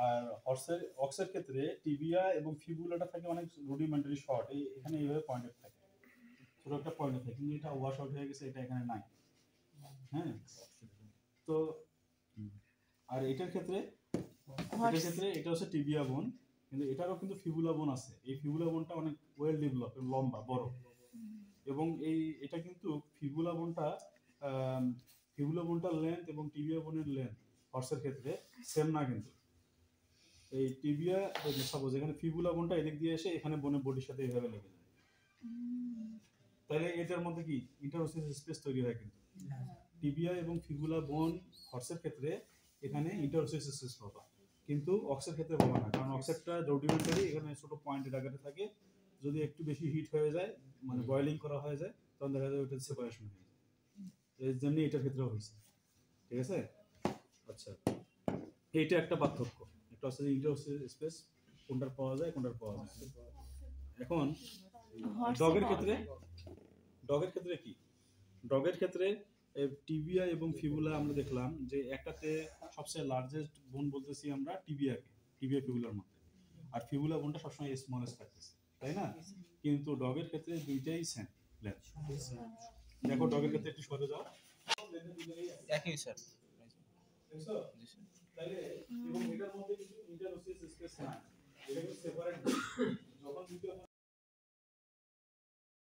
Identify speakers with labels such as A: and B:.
A: আর অক্সের ক্ষেত্রে টিবিয়া এবং ফিবুলাটা থাকে অনেক রুডিমেন্টারি শর্ট, এখানে এইভাবে পয়েন্টেড থাকে, ছোট একটা পয়েন্টে থাকে, কিন্তু এটা ওয়াশ আউট হয়ে গেছে, এটা এখানে নাই। হ্যাঁ, তো আর এটার ক্ষেত্রে এটা হচ্ছে টিবিয়া বোন, কিন্তু এটারও কিন্তু ফিবুলা বোন আছে। এই ফিবুলা বোনটা অনেক ওয়েল ডেভেলপ, লম্বা বড়, এবং এটা কিন্তু ফিবুলা বোনটার লেন্থ এবং টিবিয়া বোনের লেন্থ হর্সের ক্ষেত্রে সেম না। কিন্তু এই টিবিয়া সাপোজ এখানে ফিবুলা বোনটা এদিক দিয়ে এসে এখানে বোনের বডির সাথে এইভাবে লেগে যায়, তাহলে এটার মধ্যে কি ইন্টারওসিয়াস স্পেস তৈরি হয়। কিন্তু টিবিয়া এবং ফিবুলা বোন হর্সের ক্ষেত্রে এখানে ইন্টারওসিয়াস স্পেস পাবা, কিন্তু অক্সের ক্ষেত্রে পাবা না, কারণ অক্সেরটা রুডিমেন্টারি, এখানে ছোট পয়েন্টের আকারে থাকে। যদি একটু বেশি হিট হয়ে যায়, মানে বয়েলিং করা হয়ে যায়, তখন দেখা যায় ওটা সেপারেশন হয়ে যায়। এর জন্য এটার ক্ষেত্রেও হয়েছে। ঠিক আছে? আচ্ছা, এইটা একটা পার্থক্য। একটা হচ্ছে ইন্টারওসিয়াস স্পেস কোনটার পাওয়া যায়, কোনটার পাওয়া যায়। এখন ডগের ক্ষেত্রে কি? ডগের ক্ষেত্রে টিবিয়া এবং ফিবুলা আমরা দেখলাম যে একটাতে সবচেয়ে লার্জেস্ট বোন বলতেছি আমরা টিবিয়া ফিবুলার মধ্যে, আর ফিবুলা বোনটা সবসময় স্মলেস্ট থাকতেছে, তাই না? কিন্তু ডগের ক্ষেত্রে দুইটাই সেম লেন্থ। দেখো ডগের ক্ষেত্রে একটু সরে যাও,
B: একই স্যার।
A: দেখছো? তাহলে এবং এটার মধ্যে কিন্তু ইন্টারওসিয়াস স্পেস নাই, এটা কিন্তু সেপারেট। যখন